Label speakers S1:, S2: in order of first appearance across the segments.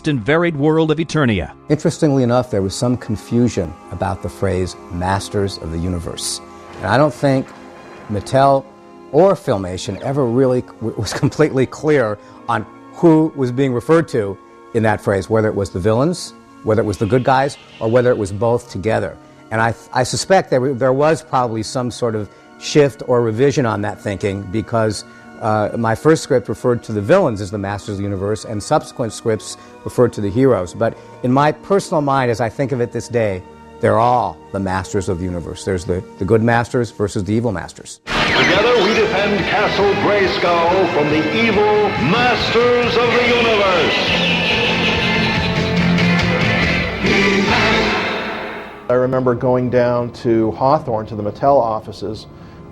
S1: vast and varied world of Eternia.
S2: Interestingly enough, there was some confusion about the phrase Masters of the Universe. And I don't think Mattel or Filmation ever really was completely clear on who was being referred to in that phrase, whether it was the villains, whether it was the good guys, or whether it was both together. And I suspect there was probably some sort of shift or revision on that thinking, because my first script referred to the villains as the Masters of the Universe, and subsequent scripts referred to the heroes. But in my personal mind, as I think of it this day, they're all the Masters of the Universe. There's the good Masters versus the evil Masters.
S3: Together we defend Castle Grayskull from the evil Masters of the Universe.
S4: I remember going down to Hawthorne, to the Mattel offices,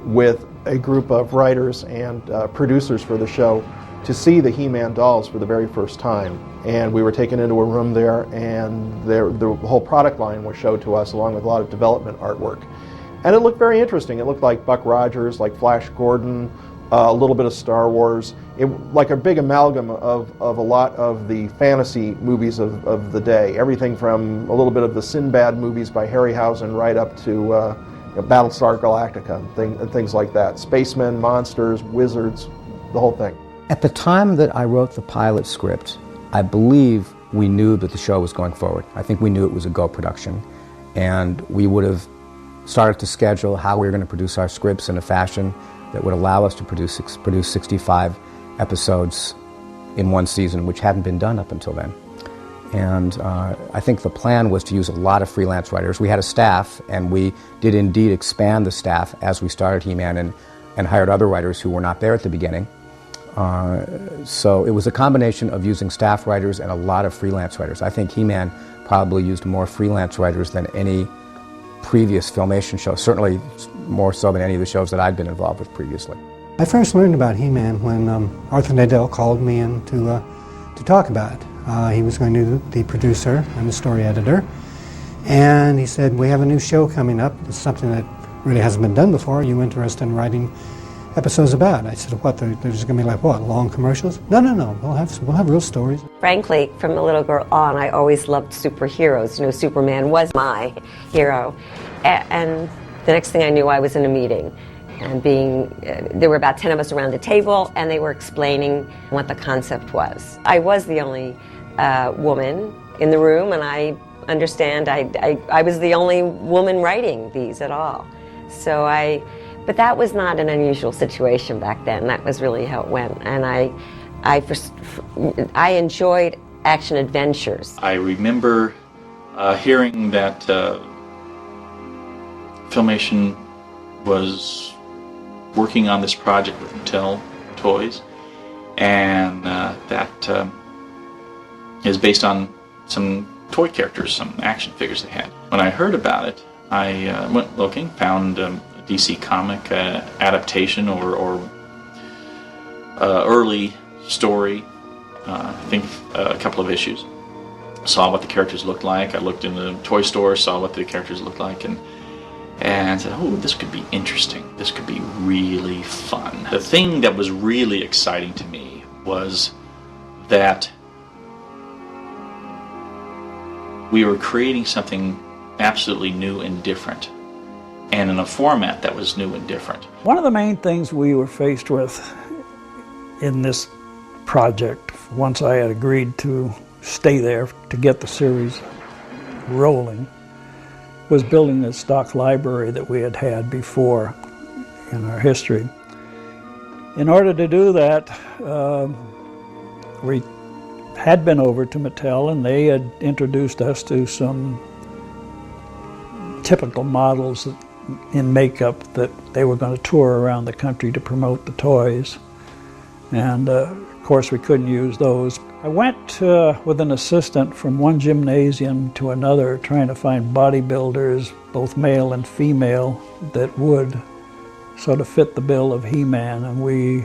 S4: with a group of writers and producers for the show to see the He-Man dolls for the very first time. And we were taken into a room there, and the whole product line was showed to us, along with a lot of development artwork. And it looked very interesting. It looked like Buck Rogers, like Flash Gordon, a little bit of Star Wars, like a big amalgam of a lot of the fantasy movies of the day. Everything from a little bit of the Sinbad movies by Harryhausen right up to Battlestar Galactica and things like that. Spacemen, monsters, wizards, the whole thing.
S2: At the time that I wrote the pilot script, I believe we knew that the show was going forward. I think we knew it was a Go production, and we would have started to schedule how we were going to produce our scripts in a fashion that would allow us to produce 65 episodes in one season, which hadn't been done up until then. And I think the plan was to use a lot of freelance writers. We had a staff, and we did indeed expand the staff as we started He-Man and hired other writers who were not there at the beginning. So it was a combination of using staff writers and a lot of freelance writers. I think He-Man probably used more freelance writers than any previous Filmation show, certainly more so than any of the shows that I'd been involved with previously.
S5: I first learned about He-Man when Arthur Nadell called me in to talk about it. He was going to be the producer and the story editor, and he said, "We have a new show coming up. It's something that really hasn't been done before. Are you interested in writing episodes about it?" I said, "What? They're just going to be like what? Long commercials?" No. We'll have real stories.
S6: Frankly, from a little girl on, I always loved superheroes. You know, Superman was my hero, and the next thing I knew, I was in a meeting, and there were about 10 of us around the table, and they were explaining what the concept was. I was the only woman in the room, and I understand I was the only woman writing these at all. But that was not an unusual situation back then. That was really how it went. And I enjoyed action adventures.
S7: I remember hearing that Filmation was working on this project with Mattel Toys, and that is based on some toy characters, some action figures they had. When I heard about it, I went looking, found DC comic adaptation or early story, I think a couple of issues. Saw what the characters looked like. I looked in the toy store, saw what the characters looked like, and said, oh, this could be interesting. This could be really fun. The thing that was really exciting to me was that we were creating something absolutely new and different, and in a format that was new and different.
S8: One of the main things we were faced with in this project, once I had agreed to stay there to get the series rolling, was building the stock library that we had had before in our history. In order to do that, we had been over to Mattel, and they had introduced us to some typical models in makeup that they were going to tour around the country to promote the toys. And of course we couldn't use those. I went with an assistant from one gymnasium to another trying to find bodybuilders, both male and female, that would sort of fit the bill of He-Man, and we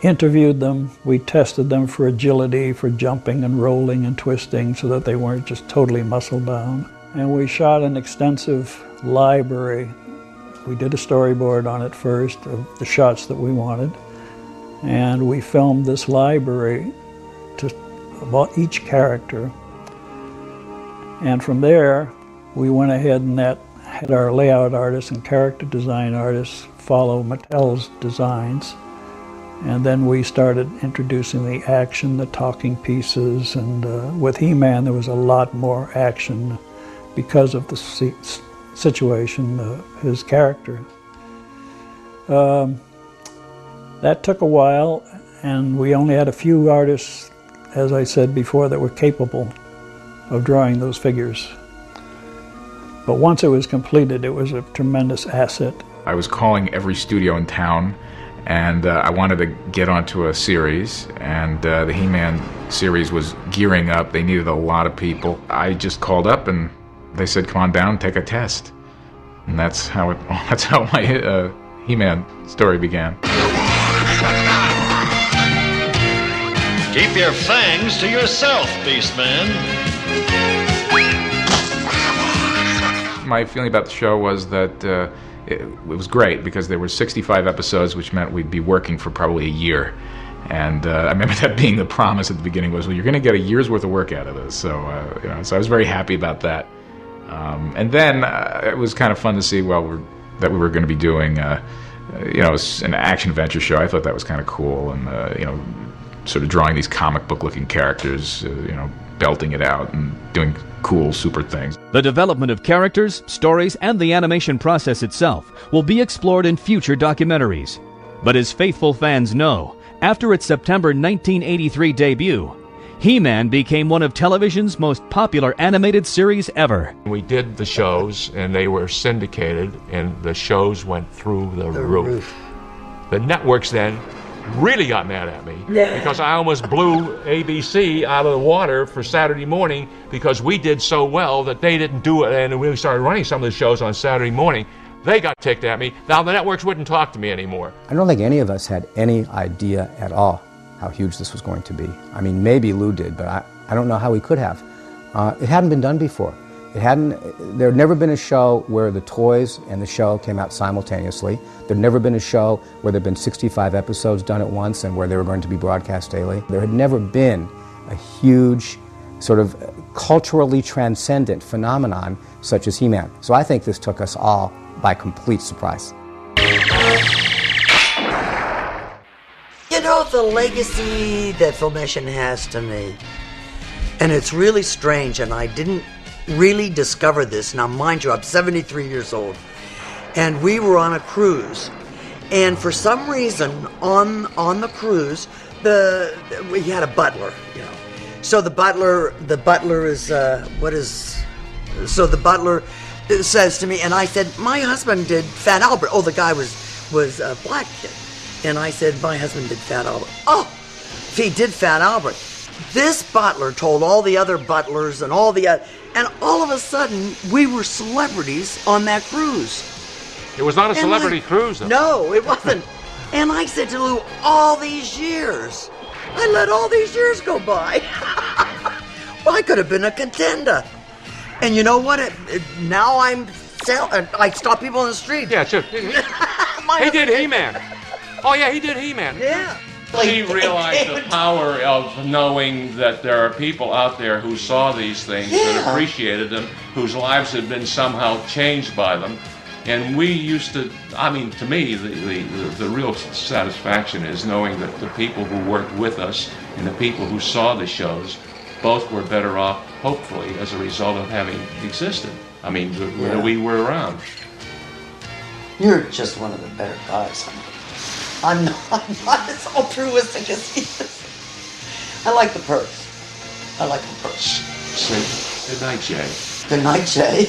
S8: interviewed them. We tested them for agility, for jumping and rolling and twisting, so that they weren't just totally muscle bound. And we shot an extensive library. We did a storyboard on it first of the shots that we wanted, and we filmed this library to of each character. And from there, we went ahead and had our layout artists and character design artists follow Mattel's designs. And then we started introducing the action, the talking pieces, and with He-Man there was a lot more action because of the situation, his character. That took a while, and we only had a few artists, as I said before, that were capable of drawing those figures. But once it was completed, it was a tremendous asset.
S9: I was calling every studio in town, and I wanted to get onto a series, and the He-Man series was gearing up. They needed a lot of people. I just called up, and they said, "Come on down, take a test." And that's how my He-Man story began.
S3: Keep your fangs to yourself, Beastman.
S9: My feeling about the show was that it was great because there were 65 episodes, which meant we'd be working for probably a year. And I remember that being the promise at the beginning was, well, you're going to get a year's worth of work out of this. So, so I was very happy about that. And then it was kind of fun to see, that we were going to be doing, an action-adventure show. I thought that was kind of cool, and, sort of drawing these comic book-looking characters, belting it out and doing cool, super things.
S1: The development of characters, stories, and the animation process itself will be explored in future documentaries. But as faithful fans know, after its September 1983 debut, He-Man became one of television's most popular animated series ever.
S10: We did the shows, and they were syndicated, and the shows went through the roof. The networks then really got mad at me because I almost blew ABC out of the water for Saturday morning because we did so well that they didn't do it, and we started running some of the shows on Saturday morning. They got ticked at me. Now the networks wouldn't talk to me anymore.
S2: I don't think any of us had any idea at all how huge this was going to be. I mean, maybe Lou did, but I don't know how we could have. It hadn't been done before. There had never been a show where the toys and the show came out simultaneously. There'd never been a show where there'd been 65 episodes done at once and where they were going to be broadcast daily. There had never been a huge, sort of culturally transcendent phenomenon such as He-Man. So I think this took us all by complete surprise.
S11: You know, the legacy that Filmation has to me, and it's really strange, and I didn't really discover this. Now, mind you, I'm 73 years old, and we were on a cruise, and for some reason, on the cruise, we had a butler, So the butler says to me, and I said, my husband did Fat Albert. Oh, the guy was a black kid. And I said, my husband did Fat Albert. Oh, he did Fat Albert. This butler told all the other butlers and all of a sudden, we were celebrities on that cruise.
S10: It was not a celebrity cruise, though.
S11: No, it wasn't. And I said to Lou, all these years, I let all these years go by. Well, I could have been a contender. And you know what? Now I stop people in the street.
S10: Yeah, sure. He did He-Man. Oh, yeah, he did He-Man.
S11: Yeah.
S12: She realized the power of knowing that there are people out there who saw these things and appreciated them, whose lives had been somehow changed by them. And we used to, to me, the real satisfaction is knowing that the people who worked with us and the people who saw the shows both were better off, hopefully, as a result of having existed. We were around.
S11: You're just one of the better guys. I'm not as altruistic as he is. I like the purse. Sleep.
S12: Good night, Jay.
S11: Good night, Jay.